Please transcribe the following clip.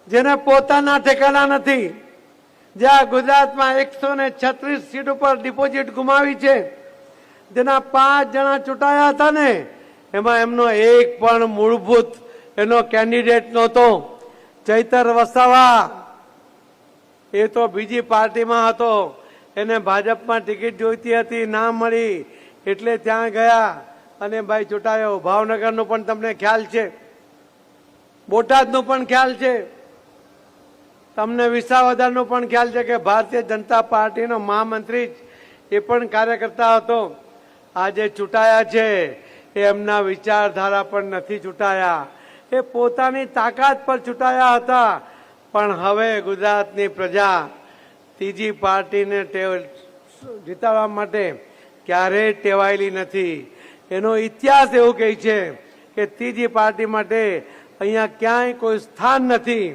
જેને પોતાના ઠેકાણા નથી, જ્યાં ગુજરાતમાં 136 સીટ ઉપર ડિપોઝિટ ગુમાવી છે, જેના 5 જણા ચૂંટાયા હતા ને એમાં એમનો એક પણ મૂળભૂત એનો કેન્ડિડેટ નહોતો. ચૈતર વસાવા એ તો બીજી પાર્ટીમાં હતો, એને ભાજપમાં ટિકિટ જોઈતી હતી, ના મળી એટલે ત્યાં ગયા અને ભાઈ ચૂંટાયો. ભાવનગરનો પણ તમને ખ્યાલ છે, બોટાદનો પણ ખ્યાલ છે, તમને વિસાવદરનો પણ ખ્યાલ છે કે ભારતીય જનતા પાર્ટીનો મહામંત્રી એ પણ કાર્યકર્તા હતો. આજે ચૂંટાયા છે એ એમના વિચારધારા પર નથી ચૂંટાયા, એ પોતાની તાકાત પર ચૂંટાયા હતા. પણ હવે ગુજરાતની પ્રજા ત્રીજી પાર્ટીને જીતાડવા માટે ક્યારેય ટેવાયેલી નથી. એનો ઇતિહાસ એવું કહે છે કે ત્રીજી પાર્ટી માટે અહીંયા ક્યાંય કોઈ સ્થાન નથી.